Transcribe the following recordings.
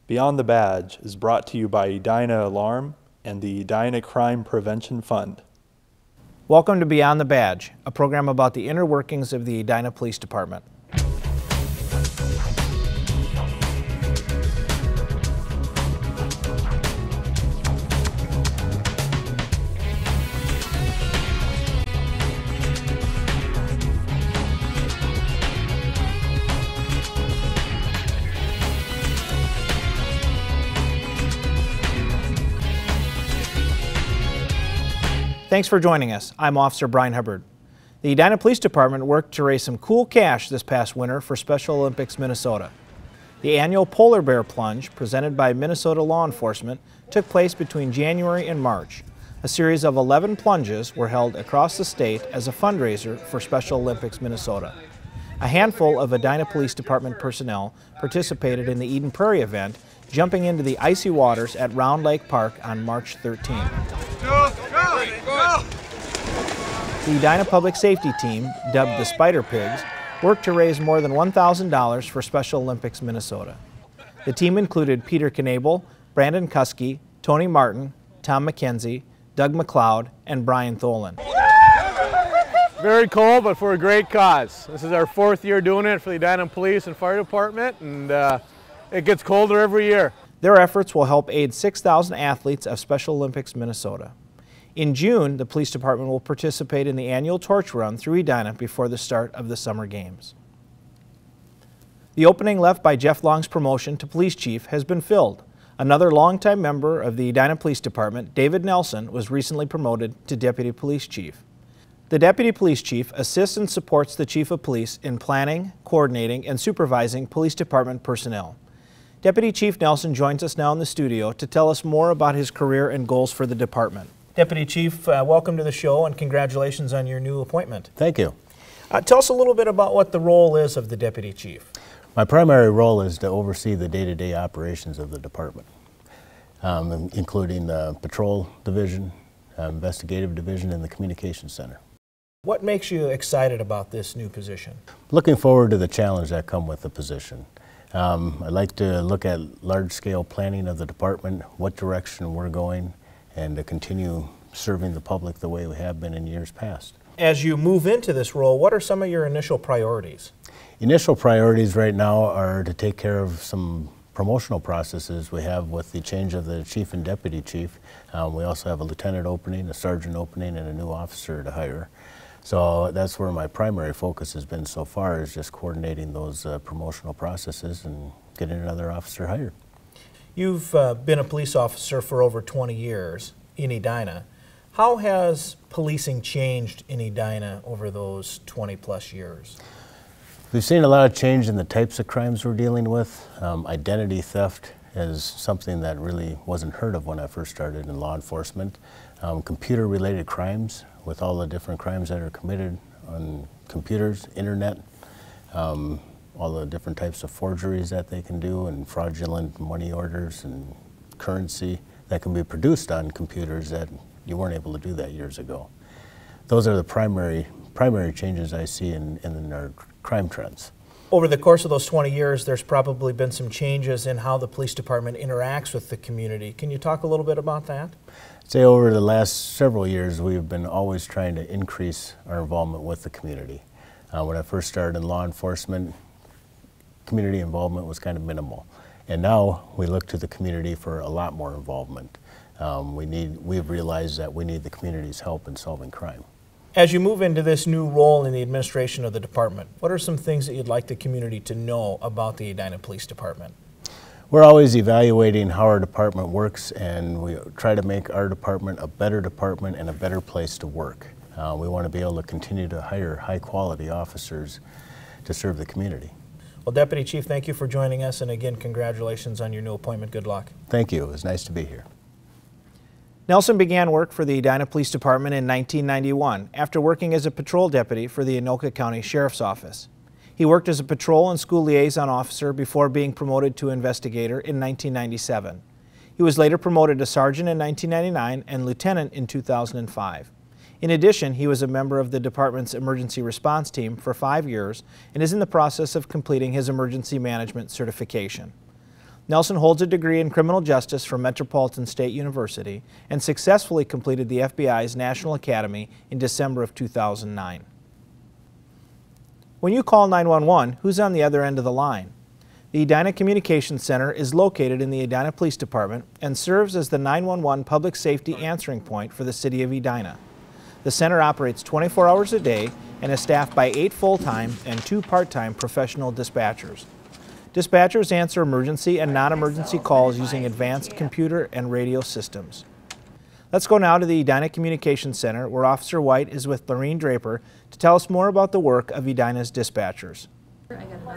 Beyond the Badge is brought to you by Dyna Alarm and the Dyna Crime Prevention Fund. Welcome to Beyond the Badge, a program about the inner workings of the Edina Police Department. Thanks for joining us. I'm Officer Brian Hubbard. The Edina Police Department worked to raise some cool cash this past winter for Special Olympics Minnesota. The annual Polar Bear Plunge, presented by Minnesota law enforcement, took place between January and March. A series of 11 plunges were held across the state as a fundraiser for Special Olympics Minnesota. A handful of Edina Police Department personnel participated in the Eden Prairie event, jumping into the icy waters at Round Lake Park on March 13th. The Dyna Public Safety Team, dubbed the Spider Pigs, worked to raise more than $1,000 for Special Olympics Minnesota. The team included Peter Knabel, Brandon Kuski, Tony Martin, Tom McKenzie, Doug McLeod, and Brian Tholen. Very cold, but for a great cause. This is our 4th year doing it for the Edina Police and Fire Department, and it gets colder every year. Their efforts will help aid 6,000 athletes of Special Olympics Minnesota. In June, the police department will participate in the annual torch run through Edina before the start of the summer games. The opening left by Jeff Long's promotion to police chief has been filled. Another longtime member of the Edina Police Department, David Nelson, was recently promoted to deputy police chief. The deputy police chief assists and supports the chief of police in planning, coordinating, and supervising police department personnel. Deputy Chief Nelson joins us now in the studio to tell us more about his career and goals for the department. Deputy Chief, welcome to the show and congratulations on your new appointment. Thank you. Tell us a little bit about what the role is of the deputy chief. My primary role is to oversee the day-to-day operations of the department, including the patrol division, investigative division, and the communications center. What makes you excited about this new position? Looking forward to the challenge that comes with the position. I'd like to look at large-scale planning of the department, what direction we're going, and to continue serving the public the way we have been in years past. As you move into this role, what are some of your initial priorities? Initial priorities right now are to take care of some promotional processes we have with the change of the chief and deputy chief. We also have a lieutenant opening, a sergeant opening, and a new officer to hire. So that's where my primary focus has been so far, is just coordinating those promotional processes and getting another officer hired. You've been a police officer for over 20 years in Edina. How has policing changed in Edina over those 20-plus years? We've seen a lot of change in the types of crimes we're dealing with. Identity theft is something that really wasn't heard of when I first started in law enforcement. Computer-related crimes, with all the different crimes that are committed on computers, internet, all the different types of forgeries that they can do, and fraudulent money orders and currency that can be produced on computers that you weren't able to do that years ago. Those are the primary changes I see in our crime trends. Over the course of those 20 years, there's probably been some changes in how the police department interacts with the community. Can you talk a little bit about that? I'd say over the last several years, we've been always trying to increase our involvement with the community. When I first started in law enforcement, community involvement was kind of minimal. And now we look to the community for a lot more involvement. We've realized that we need the community's help in solving crime. As you move into this new role in the administration of the department, what are some things that you'd like the community to know about the Edina Police Department? We're always evaluating how our department works, and we try to make our department a better department and a better place to work. We want to be able to continue to hire high-quality officers to serve the community. Well, Deputy Chief, thank you for joining us, and again, congratulations on your new appointment. Good luck. Thank you. It was nice to be here. Nelson began work for the Edina Police Department in 1991 after working as a patrol deputy for the Anoka County Sheriff's Office. He worked as a patrol and school liaison officer before being promoted to investigator in 1997. He was later promoted to sergeant in 1999 and lieutenant in 2005. In addition, he was a member of the department's emergency response team for 5 years and is in the process of completing his emergency management certification. Nelson holds a degree in criminal justice from Metropolitan State University and successfully completed the FBI's National Academy in December of 2009. When you call 911, who's on the other end of the line? The Edina Communications Center is located in the Edina Police Department and serves as the 911 public safety answering point for the city of Edina. The center operates 24 hours a day and is staffed by 8 full-time and 2 part-time professional dispatchers. Dispatchers answer emergency and non-emergency calls using advanced computer and radio systems. Let's go now to the Edina Communications Center, where Officer White is with Lorene Draper to tell us more about the work of Edina's dispatchers.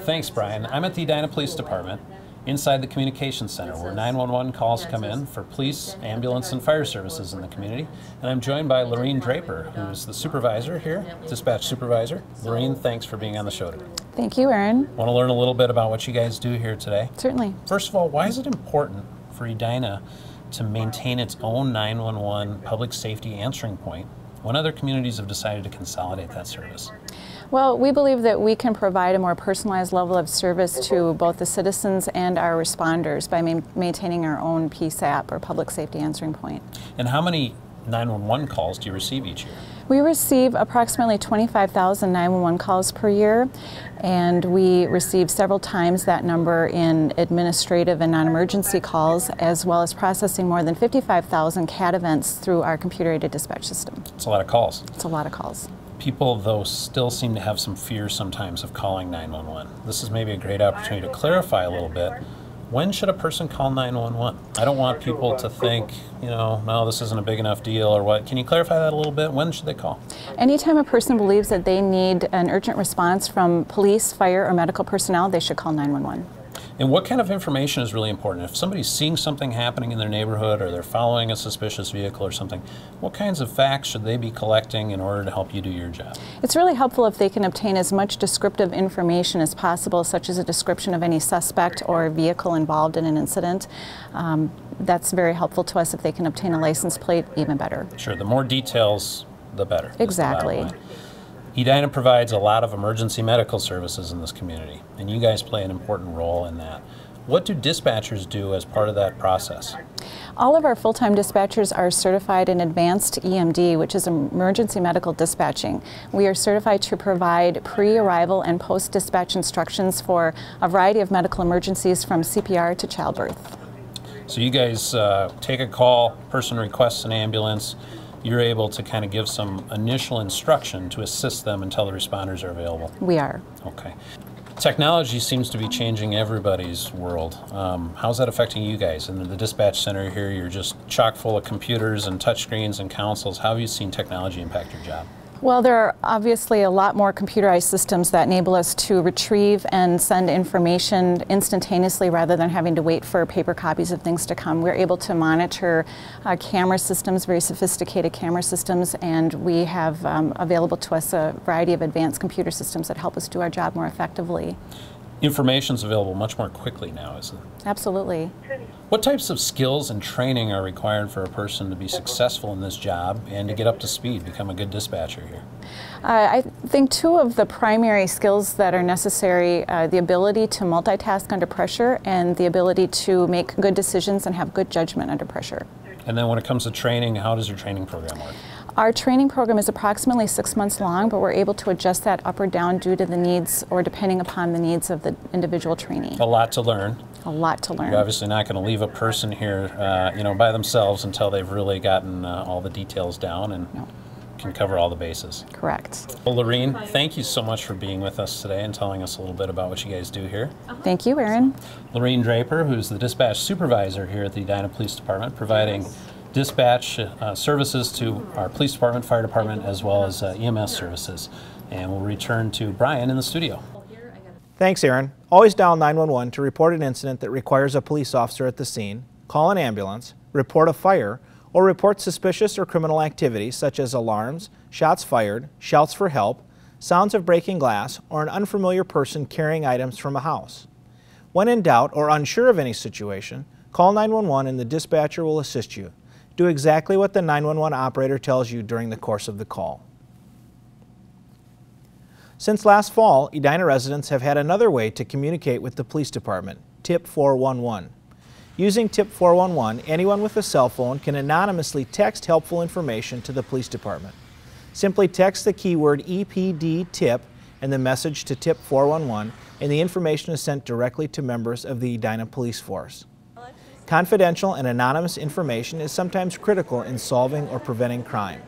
Thanks, Brian. I'm at the Edina Police Department, inside the Communications Center, where 911 calls come in for police, ambulance, and fire services in the community. And I'm joined by Lorene Draper, who's the supervisor here, dispatch supervisor. Lorene, thanks for being on the show today. Thank you, Aaron. Want to learn a little bit about what you guys do here today? Certainly. First of all, why is it important for Edina to maintain its own 911 public safety answering point when other communities have decided to consolidate that service? Well, we believe that we can provide a more personalized level of service to both the citizens and our responders by maintaining our own PSAP, or public safety answering point. And how many 911 calls do you receive each year? We receive approximately 25,000 911 calls per year, and we receive several times that number in administrative and non-emergency calls, as well as processing more than 55,000 CAT events through our computer-aided dispatch system. It's a lot of calls. It's a lot of calls. People, though, still seem to have some fear sometimes of calling 911. This is maybe a great opportunity to clarify a little bit. When should a person call 911? I don't want people to think, no, this isn't a big enough deal or what. Can you clarify that a little bit? When should they call? Anytime a person believes that they need an urgent response from police, fire, or medical personnel, they should call 911. And what kind of information is really important? If somebody's seeing something happening in their neighborhood, or they're following a suspicious vehicle or something, what kinds of facts should they be collecting in order to help you do your job? It's really helpful if they can obtain as much descriptive information as possible, such as a description of any suspect or vehicle involved in an incident. That's very helpful to us. If they can obtain a license plate, even better. Sure, the more details, the better. Exactly. Edina provides a lot of emergency medical services in this community, and you guys play an important role in that. What do dispatchers do as part of that process? All of our full-time dispatchers are certified in advanced EMD, which is emergency medical dispatching. We are certified to provide pre-arrival and post-dispatch instructions for a variety of medical emergencies, from CPR to childbirth. So you guys take a call, person requests an ambulance, you're able to kind of give some initial instruction to assist them until the responders are available. We are. Okay. Technology seems to be changing everybody's world. How's that affecting you guys? In the dispatch center here, you're just chock full of computers and touchscreens and consoles. How have you seen technology impact your job? Well, there are obviously a lot more computerized systems that enable us to retrieve and send information instantaneously rather than having to wait for paper copies of things to come. We're able to monitor camera systems, very sophisticated camera systems, and we have available to us a variety of advanced computer systems that help us do our job more effectively. Information's available much more quickly now, isn't it? Absolutely. What types of skills and training are required for a person to be successful in this job and to get up to speed, become a good dispatcher here? I think two of the primary skills that are necessary are the ability to multitask under pressure and the ability to make good decisions and have good judgment under pressure. And then when it comes to training, how does your training program work? Our training program is approximately 6 months long, but we're able to adjust that up or down due to the needs or depending upon the needs of the individual trainee. A lot to learn. A lot to learn. You're obviously not going to leave a person here, by themselves until they've really gotten all the details down and can cover all the bases. Correct. Well, Lorene, thank you so much for being with us today and telling us a little bit about what you guys do here. Thank you, Aaron. Lorene Draper, who's the dispatch supervisor here at the Dyna Police Department, providing dispatch services to our police department, fire department, as well as EMS services. And we'll return to Brian in the studio. Thanks, Aaron. Always dial 911 to report an incident that requires a police officer at the scene, call an ambulance, report a fire, or report suspicious or criminal activity such as alarms, shots fired, shouts for help, sounds of breaking glass, or an unfamiliar person carrying items from a house. When in doubt or unsure of any situation, call 911 and the dispatcher will assist you. Do exactly what the 911 operator tells you during the course of the call. Since last fall, Edina residents have had another way to communicate with the police department, Tip 411. Using Tip 411, anyone with a cell phone can anonymously text helpful information to the police department. Simply text the keyword EPD TIP and the message to Tip 411, and the information is sent directly to members of the Edina Police Force. Confidential and anonymous information is sometimes critical in solving or preventing crime.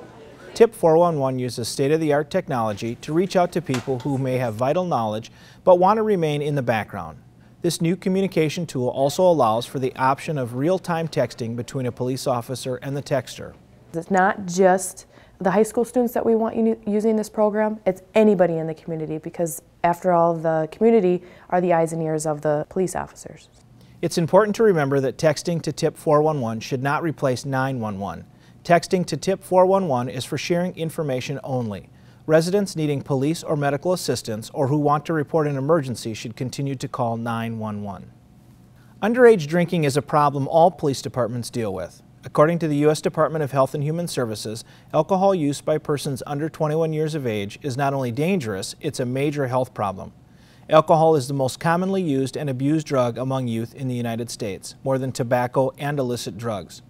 Tip 411 uses state-of-the-art technology to reach out to people who may have vital knowledge but want to remain in the background. This new communication tool also allows for the option of real-time texting between a police officer and the texter. It's not just the high school students that we want using this program, it's anybody in the community, because after all, the community are the eyes and ears of the police officers. It's important to remember that texting to Tip 411 should not replace 911. Texting to Tip 411 is for sharing information only. Residents needing police or medical assistance or who want to report an emergency should continue to call 911. Underage drinking is a problem all police departments deal with. According to the U.S. Department of Health and Human Services, alcohol use by persons under 21 years of age is not only dangerous, it's a major health problem. Alcohol is the most commonly used and abused drug among youth in the United States, more than tobacco and illicit drugs.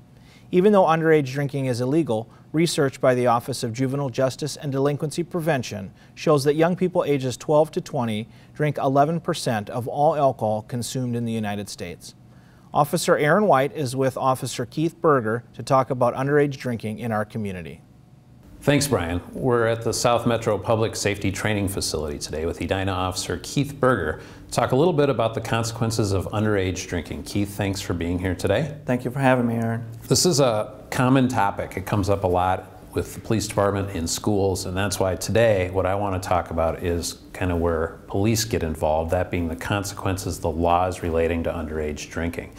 Even though underage drinking is illegal, research by the Office of Juvenile Justice and Delinquency Prevention shows that young people ages 12 to 20 drink 11% of all alcohol consumed in the United States. Officer Aaron White is with Officer Keith Berger to talk about underage drinking in our community. Thanks, Brian. We're at the South Metro Public Safety Training Facility today with Edina Officer Keith Berger to talk a little bit about the consequences of underage drinking. Keith, thanks for being here today. Thank you for having me, Aaron. This is a common topic. It comes up a lot with the police department in schools, and that's why today what I want to talk about is kind of where police get involved, that being the consequences, the laws relating to underage drinking.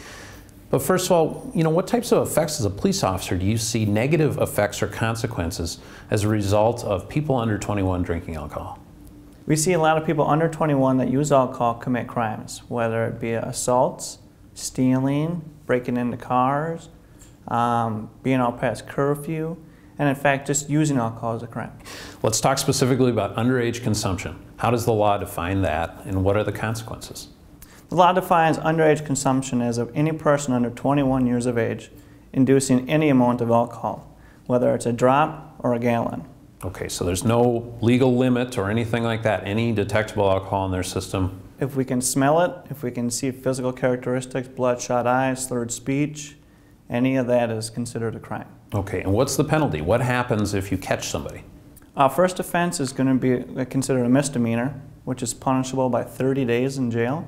But first of all, what types of effects as a police officer do you see negative effects or consequences as a result of people under 21 drinking alcohol? We see a lot of people under 21 that use alcohol commit crimes, whether it be assaults, stealing, breaking into cars, being out past curfew, and in fact just using alcohol as a crime. Let's talk specifically about underage consumption. How does the law define that, and what are the consequences? The law defines underage consumption as of any person under 21 years of age inducing any amount of alcohol, whether it's a drop or a gallon. Okay, so there's no legal limit or anything like that, any detectable alcohol in their system? If we can smell it, if we can see physical characteristics, bloodshot eyes, slurred speech, any of that is considered a crime. Okay, and what's the penalty? What happens if you catch somebody? First offense is going to be considered a misdemeanor, which is punishable by 30 days in jail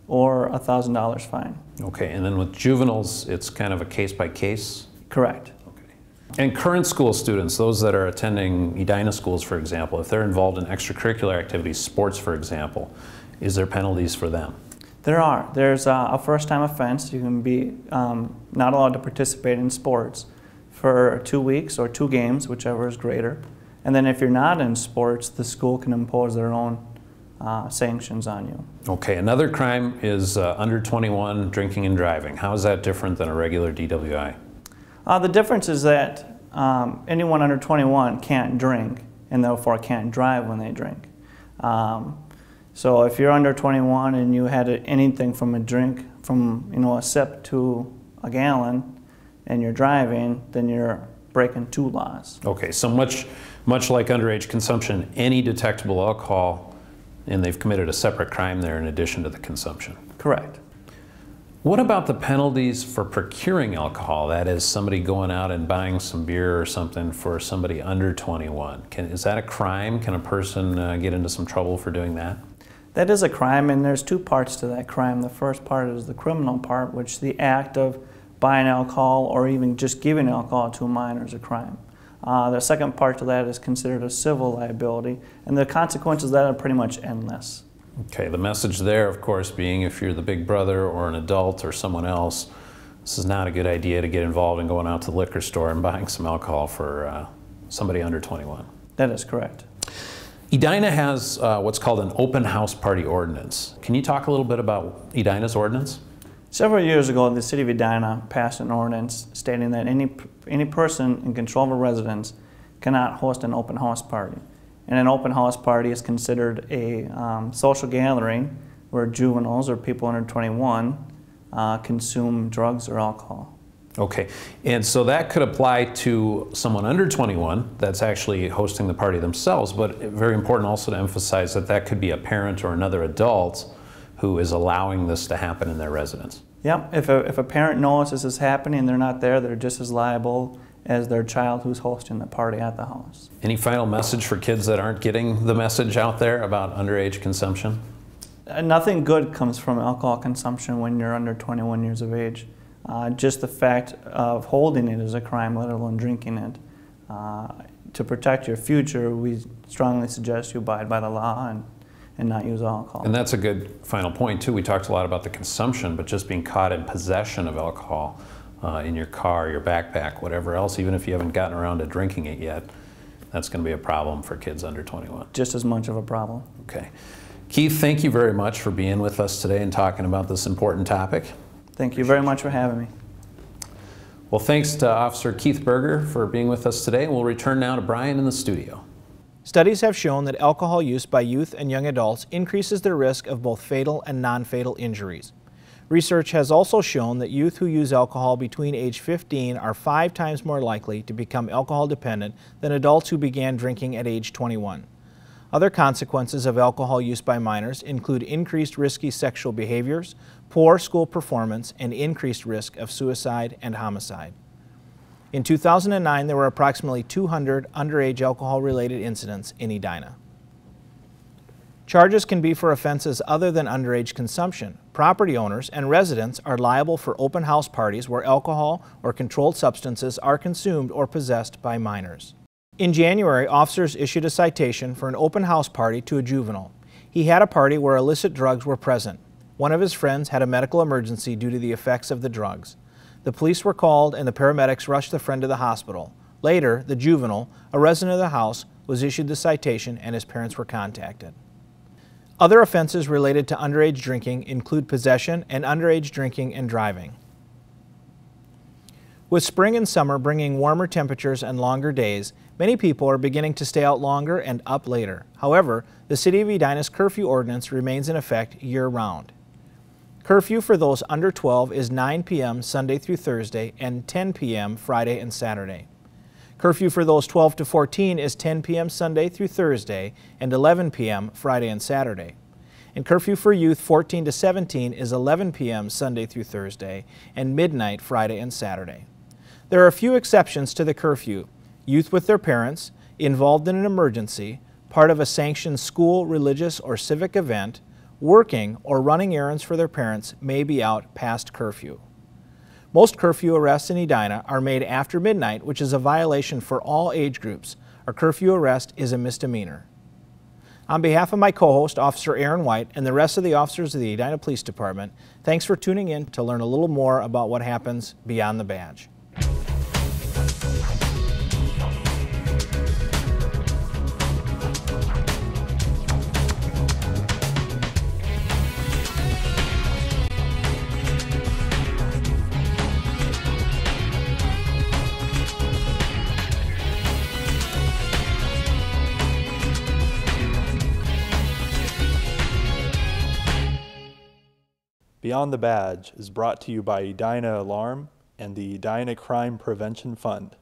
or a $1,000 fine. Okay, and then with juveniles, it's kind of a case-by-case? Correct. Okay. And current school students, those that are attending Edina schools, for example, if they're involved in extracurricular activities, sports, for example, is there penalties for them? There are. There's a first-time offense. You can be not allowed to participate in sports for 2 weeks or 2 games, whichever is greater. And then if you're not in sports, the school can impose their own sanctions on you. Okay, another crime is under 21 drinking and driving. How is that different than a regular DWI? The difference is that anyone under 21 can't drink and therefore can't drive when they drink. So if you're under 21 and you had anything from a drink, from a sip to a gallon, and you're driving, then you're breaking 2 laws. Okay, so much like underage consumption, any detectable alcohol, and they've committed a separate crime there in addition to the consumption. Correct. What about the penalties for procuring alcohol? That is, somebody going out and buying some beer or something for somebody under 21. Is that a crime? Can a person get into some trouble for doing that? That is a crime, and there's 2 parts to that crime. The first part is the criminal part, which the act of buying alcohol or even just giving alcohol to a minor is a crime. The second part to that is considered a civil liability, and the consequences of that are pretty much endless. Okay, the message there, of course, being if you're the big brother or an adult or someone else, this is not a good idea to get involved in going out to the liquor store and buying some alcohol for somebody under 21. That is correct. Edina has what's called an open house party ordinance. Can you talk a little bit about Edina's ordinance? Several years ago, the City of Edina passed an ordinance stating that any person in control of a residence cannot host an open house party. And an open house party is considered a social gathering where juveniles or people under 21 consume drugs or alcohol. Okay, and so that could apply to someone under 21 that's actually hosting the party themselves, but very important also to emphasize that that could be a parent or another adult who is allowing this to happen in their residence. Yep, if a parent knows this is happening and they're not there, they're just as liable as their child who's hosting the party at the house. Any final message for kids that aren't getting the message out there about underage consumption? Nothing good comes from alcohol consumption when you're under 21 years of age. Just the fact of holding it is a crime, let alone drinking it. To protect your future, we strongly suggest you abide by the law and not use alcohol. And that's a good final point too. We talked a lot about the consumption, but just being caught in possession of alcohol in your car, your backpack, whatever else, even if you haven't gotten around to drinking it yet, that's going to be a problem for kids under 21. Just as much of a problem. Okay. Keith, thank you very much for being with us today and talking about this important topic. Thank you very much for having me. Well, thanks to Officer Keith Berger for being with us today. We'll return now to Brian in the studio. Studies have shown that alcohol use by youth and young adults increases their risk of both fatal and non-fatal injuries. Research has also shown that youth who use alcohol between age 15 are 5 times more likely to become alcohol dependent than adults who began drinking at age 21. Other consequences of alcohol use by minors include increased risky sexual behaviors, poor school performance, and increased risk of suicide and homicide. In 2009, there were approximately 200 underage alcohol-related incidents in Edina. Charges can be for offenses other than underage consumption. Property owners and residents are liable for open house parties where alcohol or controlled substances are consumed or possessed by minors. In January, officers issued a citation for an open house party to a juvenile. He had a party where illicit drugs were present. One of his friends had a medical emergency due to the effects of the drugs. The police were called and the paramedics rushed the friend to the hospital. Later, the juvenile, a resident of the house, was issued the citation and his parents were contacted. Other offenses related to underage drinking include possession and underage drinking and driving. With spring and summer bringing warmer temperatures and longer days, many people are beginning to stay out longer and up later. However, the City of Edina's curfew ordinance remains in effect year-round. Curfew for those under 12 is 9 p.m. Sunday through Thursday and 10 p.m. Friday and Saturday. Curfew for those 12 to 14 is 10 p.m. Sunday through Thursday and 11 p.m. Friday and Saturday. And curfew for youth 14 to 17 is 11 p.m. Sunday through Thursday and midnight Friday and Saturday. There are a few exceptions to the curfew. Youth with their parents, involved in an emergency, part of a sanctioned school, religious, or civic event, working or running errands for their parents may be out past curfew. Most curfew arrests in Edina are made after midnight, which is a violation for all age groups. A curfew arrest is a misdemeanor. On behalf of my co-host, Officer Aaron White, and the rest of the officers of the Edina Police Department, thanks for tuning in to learn a little more about what happens beyond the badge. Beyond the Badge is brought to you by Dyna Alarm and the Dyna Crime Prevention Fund.